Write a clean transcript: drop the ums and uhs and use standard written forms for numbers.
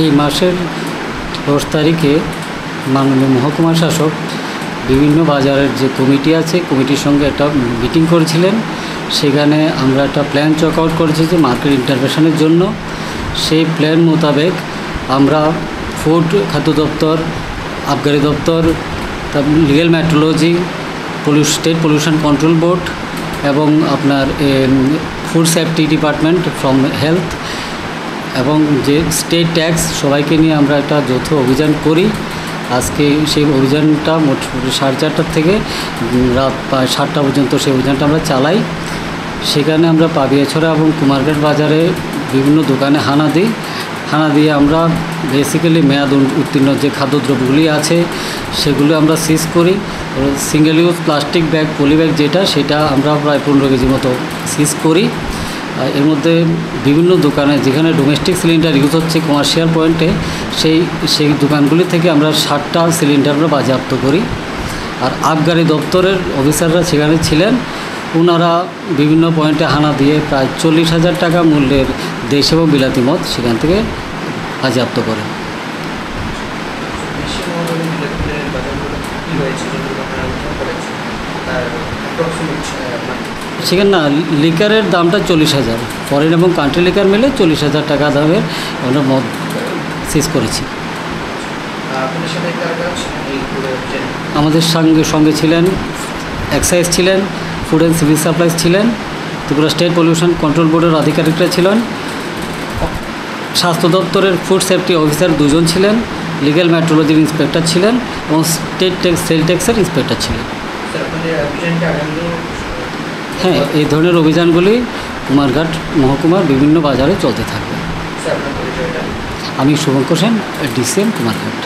এই মাসের 10 তারিখে মাননীয় মহকুমা শাসক বিভিন্ন বাজারের যে কমিটি আছে কমিটির সঙ্গে একটা মিটিং করেছিলেন। সেখানে আমরা একটা প্ল্যান চক আউট করেছি যে মার্কেট ইন্টারভেনশনের জন্য। সেই প্ল্যান মোতাবেক আমরা ফুড খাদ্য দপ্তর, আবগারি দপ্তর, legal metrology, state pollution control board এবং আপনার food safety department from health এবং যে স্টেট ট্যাক্স সবাইকে নিয়ে আমরা একটা যৌথ অভিযান করি। আজকে সেই অভিযানটা মোট 4:30 থেকে রাত 7টা পর্যন্ত সেই অভিযানটা আমরা চালাই। সেখানে আমরা পাবিয়াছড়া এবং কুমারঘাট বাজারে বিভিন্ন দোকানে হানা দিয়ে আমরা বেসিক্যালি মেয়াদ উত্তীর্ণ যে খাদ্যদ্রব্যগুলি আছে সেগুলো আমরা সিজ করি। Single use plastic bag, poly bag সেটা আমরা প্রায় 15 কেজি মতো সিজ করি। এর মধ্যে বিভিন্ন দোকানে যেখানে ডোমেস্টিক সিলিন্ডার ইউজ হচ্ছে কমার্শিয়াল পয়েন্টে সেই দোকানগুলি থেকে আমরা 60টা সিলিন্ডার আমরা বাজেয়াপ্ত করি। আর আবগারি দপ্তরের অফিসাররা সেখানে ছিলেন, ওনারা বিভিন্ন পয়েন্টে হানা দিয়ে প্রায় 40,000 টাকা মূল্যের দেশি এবং বিলাতি মদ সেখান থেকে বাজেয়াপ্ত করেন। সেখানে না, লিকারের দামটা 40,000, ফরেন এবং কান্ট্রি লিকার মিলে 40,000 টাকা দামের আমরা মদ সিজ করেছি। আমাদের সঙ্গে ছিলেন এক্সাইজ ছিলেন, ফুড অ্যান্ড সিভিল সাপ্লাইজ ছিলেন, ত্রিপুরা স্টেট পলিউশন কন্ট্রোল বোর্ডের আধিকারিকরা ছিলেন, স্বাস্থ্য দপ্তরের ফুড সেফটি অফিসার 2 জন ছিলেন, লিগ্যাল মেট্রোলজির ইন্সপেক্টর ছিলেন এবং স্টেট ট্যাক্স সেল ট্যাক্সের ইন্সপেক্টর ছিলেন। হ্যাঁ, এই ধরনের অভিযানগুলি কুমারঘাট মহকুমার বিভিন্ন বাজারে চলতে থাকবে। আমি শুভঙ্কর সেন, ডিসিএম কুমারঘাট।